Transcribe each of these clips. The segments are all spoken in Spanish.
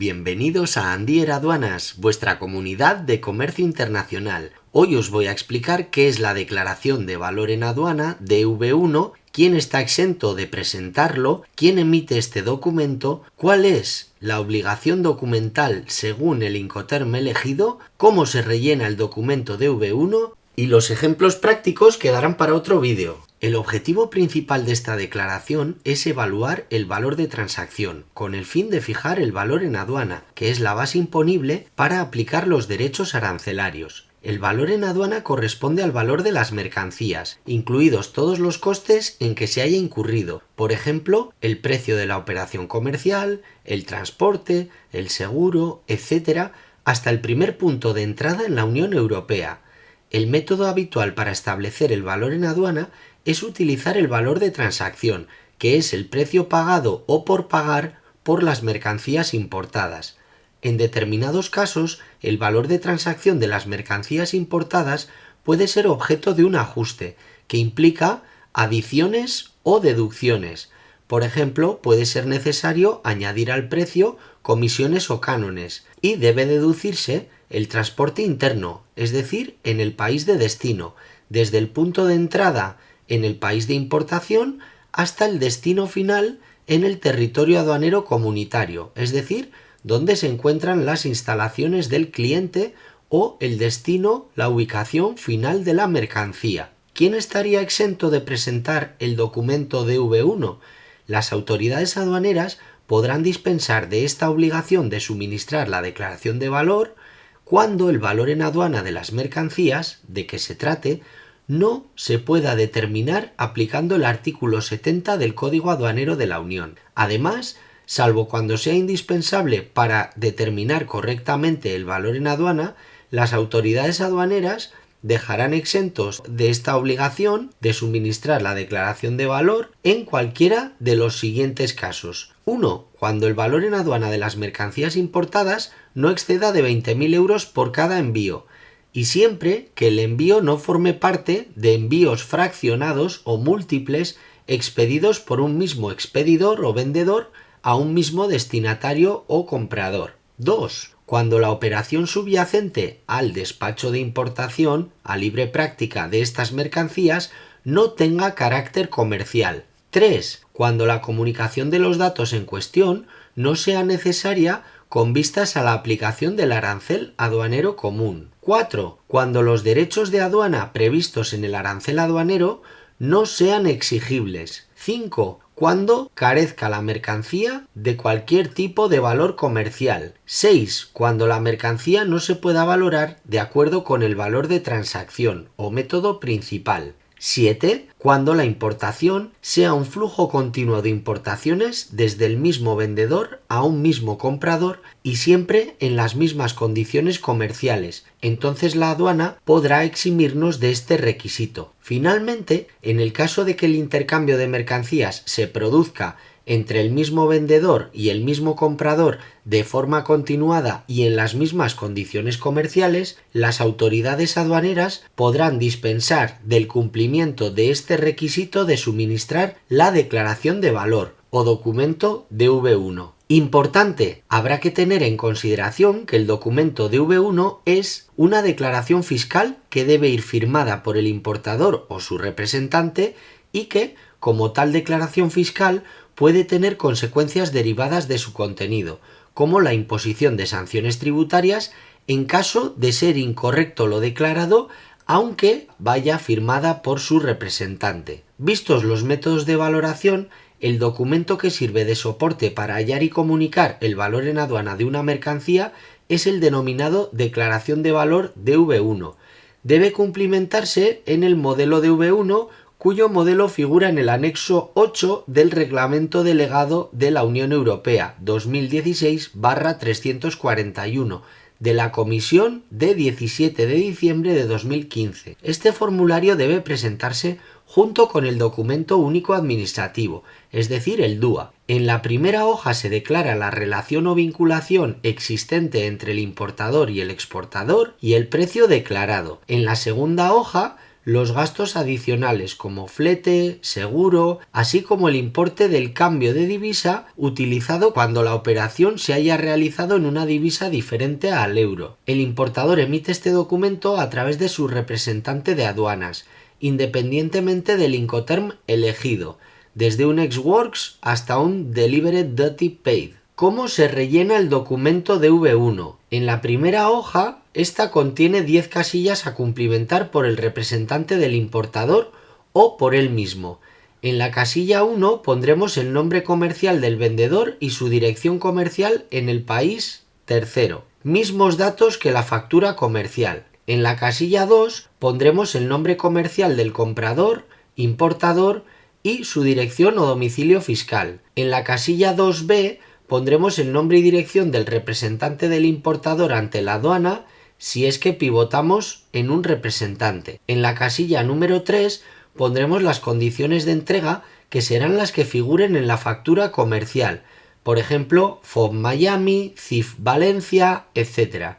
Bienvenidos a Andier Aduanas, vuestra comunidad de comercio internacional. Hoy os voy a explicar qué es la declaración de valor en aduana DV1, quién está exento de presentarlo, quién emite este documento, cuál es la obligación documental según el Incoterm elegido, cómo se rellena el documento DV1 y los ejemplos prácticos quedarán para otro vídeo. El objetivo principal de esta declaración es evaluar el valor de transacción, con el fin de fijar el valor en aduana, que es la base imponible para aplicar los derechos arancelarios. El valor en aduana corresponde al valor de las mercancías, incluidos todos los costes en que se haya incurrido, por ejemplo, el precio de la operación comercial, el transporte, el seguro, etc., hasta el primer punto de entrada en la Unión Europea. El método habitual para establecer el valor en aduana es utilizar el valor de transacción, que es el precio pagado o por pagar por las mercancías importadas. En determinados casos, el valor de transacción de las mercancías importadas puede ser objeto de un ajuste, que implica adiciones o deducciones. Por ejemplo, puede ser necesario añadir al precio comisiones o cánones, y debe deducirse el transporte interno, es decir, en el país de destino, desde el punto de entrada en el país de importación hasta el destino final en el territorio aduanero comunitario, es decir, donde se encuentran las instalaciones del cliente o el destino, la ubicación final de la mercancía. ¿Quién estaría exento de presentar el documento DV1? Las autoridades aduaneras podrán dispensar de esta obligación de suministrar la declaración de valor cuando el valor en aduana de las mercancías, de que se trate, no se pueda determinar aplicando el artículo 70 del Código Aduanero de la Unión. Además, salvo cuando sea indispensable para determinar correctamente el valor en aduana, las autoridades aduaneras dejarán exentos de esta obligación de suministrar la declaración de valor en cualquiera de los siguientes casos. 1. Cuando el valor en aduana de las mercancías importadas no exceda de 20.000 euros por cada envío, y siempre que el envío no forme parte de envíos fraccionados o múltiples expedidos por un mismo expedidor o vendedor a un mismo destinatario o comprador. 2. Cuando la operación subyacente al despacho de importación a libre práctica de estas mercancías no tenga carácter comercial. 3. Cuando la comunicación de los datos en cuestión no sea necesaria con vistas a la aplicación del arancel aduanero común. 4. Cuando los derechos de aduana previstos en el arancel aduanero no sean exigibles. 5. Cuando carezca la mercancía de cualquier tipo de valor comercial. 6. Cuando la mercancía no se pueda valorar de acuerdo con el valor de transacción o método principal. 7. Cuando la importación sea un flujo continuo de importaciones desde el mismo vendedor a un mismo comprador y siempre en las mismas condiciones comerciales. Entonces la aduana podrá eximirnos de este requisito. Finalmente, en el caso de que el intercambio de mercancías se produzca entre el mismo vendedor y el mismo comprador de forma continuada y en las mismas condiciones comerciales, las autoridades aduaneras podrán dispensar del cumplimiento de este requisito de suministrar la declaración de valor o documento DV1. Importante, habrá que tener en consideración que el documento DV1 es una declaración fiscal que debe ir firmada por el importador o su representante y que, como tal declaración fiscal, puede tener consecuencias derivadas de su contenido, como la imposición de sanciones tributarias en caso de ser incorrecto lo declarado, aunque vaya firmada por su representante. Vistos los métodos de valoración, el documento que sirve de soporte para hallar y comunicar el valor en aduana de una mercancía es el denominado Declaración de Valor DV1. Debe cumplimentarse en el modelo DV1, cuyo modelo figura en el anexo 8 del Reglamento Delegado de la Unión Europea 2016/341 de la Comisión de 17 de diciembre de 2015. Este formulario debe presentarse junto con el documento único administrativo, es decir, el DUA. En la primera hoja se declara la relación o vinculación existente entre el importador y el exportador y el precio declarado. En la segunda hoja, los gastos adicionales como flete, seguro, así como el importe del cambio de divisa utilizado cuando la operación se haya realizado en una divisa diferente al euro. El importador emite este documento a través de su representante de aduanas, independientemente del Incoterm elegido, desde un ex-works hasta un Delivered Duty Paid. ¿Cómo se rellena el documento DV1? En la primera hoja, esta contiene 10 casillas a cumplimentar por el representante del importador o por él mismo. En la casilla 1 pondremos el nombre comercial del vendedor y su dirección comercial en el país tercero. Mismos datos que la factura comercial. En la casilla 2 pondremos el nombre comercial del comprador, importador y su dirección o domicilio fiscal. En la casilla 2b pondremos el nombre y dirección del representante del importador ante la aduana si es que pivotamos en un representante. En la casilla número 3 pondremos las condiciones de entrega que serán las que figuren en la factura comercial, por ejemplo, FOB Miami, CIF Valencia, etc.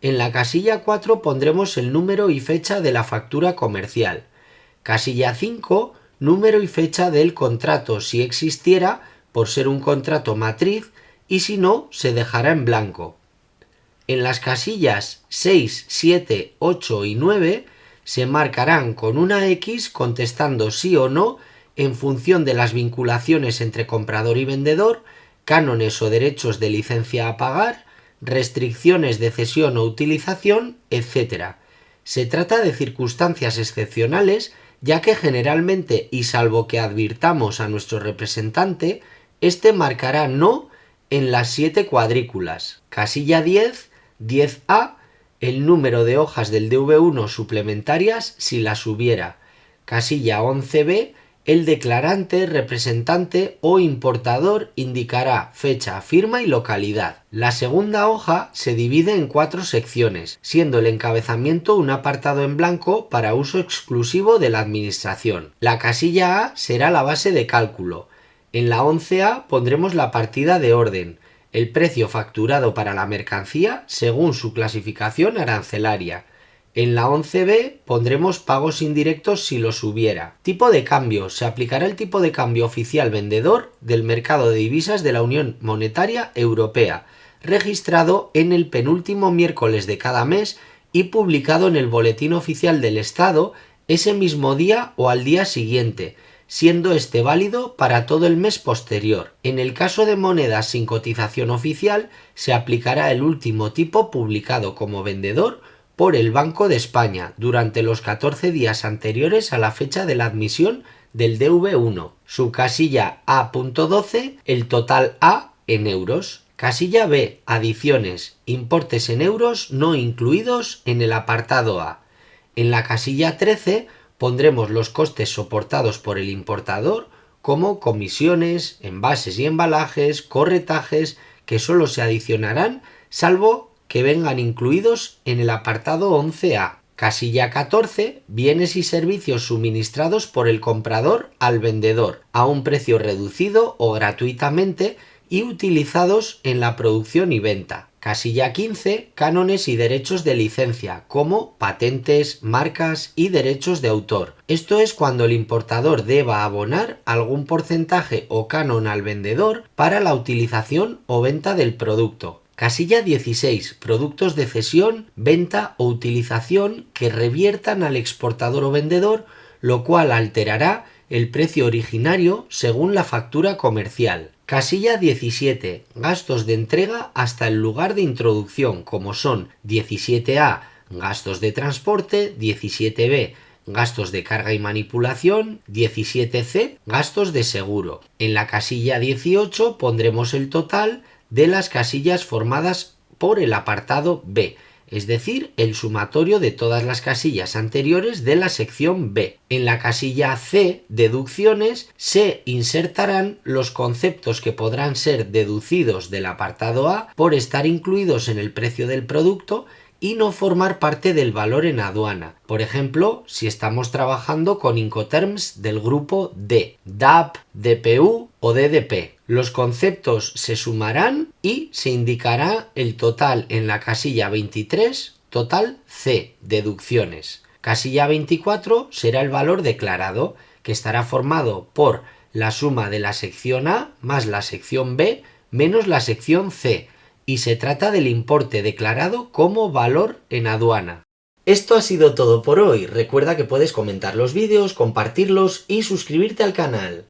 En la casilla 4 pondremos el número y fecha de la factura comercial. Casilla 5, número y fecha del contrato si existiera, por ser un contrato matriz, y si no, se dejará en blanco. En las casillas 6, 7, 8 y 9 se marcarán con una X contestando sí o no en función de las vinculaciones entre comprador y vendedor, cánones o derechos de licencia a pagar, restricciones de cesión o utilización, etc. Se trata de circunstancias excepcionales, ya que generalmente, y salvo que advirtamos a nuestro representante, este marcará no en las 7 cuadrículas. Casilla 10, 10A, el número de hojas del DV1 suplementarias si las hubiera. Casilla 11B, el declarante, representante o importador indicará fecha, firma y localidad. La segunda hoja se divide en 4 secciones, siendo el encabezamiento un apartado en blanco para uso exclusivo de la administración. La casilla A será la base de cálculo. En la 11A pondremos la partida de orden, el precio facturado para la mercancía según su clasificación arancelaria. En la 11B pondremos pagos indirectos si los hubiera. Tipo de cambio. Se aplicará el tipo de cambio oficial vendedor del mercado de divisas de la Unión Monetaria Europea, registrado en el penúltimo miércoles de cada mes y publicado en el Boletín Oficial del Estado ese mismo día o al día siguiente, siendo este válido para todo el mes posterior. En el caso de monedas sin cotización oficial, se aplicará el último tipo publicado como vendedor por el Banco de España durante los 14 días anteriores a la fecha de la admisión del DV1. Su casilla A.12, el total A en euros. Casilla B, adiciones, importes en euros no incluidos en el apartado A. En la casilla 13 pondremos los costes soportados por el importador, como comisiones, envases y embalajes, corretajes, que solo se adicionarán salvo que vengan incluidos en el apartado 11A. Casilla 14, bienes y servicios suministrados por el comprador al vendedor, a un precio reducido o gratuitamente y utilizados en la producción y venta. Casilla 15, cánones y derechos de licencia, como patentes, marcas y derechos de autor. Esto es cuando el importador deba abonar algún porcentaje o canon al vendedor para la utilización o venta del producto. Casilla 16. Productos de cesión, venta o utilización que reviertan al exportador o vendedor, lo cual alterará el precio originario según la factura comercial. Casilla 17. Gastos de entrega hasta el lugar de introducción, como son 17A, gastos de transporte, 17B, gastos de carga y manipulación, 17C, gastos de seguro. En la casilla 18 pondremos el total de las casillas formadas por el apartado B, es decir, el sumatorio de todas las casillas anteriores de la sección B. En la casilla C, deducciones, se insertarán los conceptos que podrán ser deducidos del apartado A por estar incluidos en el precio del producto y no formar parte del valor en aduana. Por ejemplo, si estamos trabajando con Incoterms del grupo D, DAP, DPU o DDP. Los conceptos se sumarán y se indicará el total en la casilla 23, total C, deducciones. Casilla 24 será el valor declarado, que estará formado por la suma de la sección A más la sección B menos la sección C, y se trata del importe declarado como valor en aduana. Esto ha sido todo por hoy. Recuerda que puedes comentar los vídeos, compartirlos y suscribirte al canal.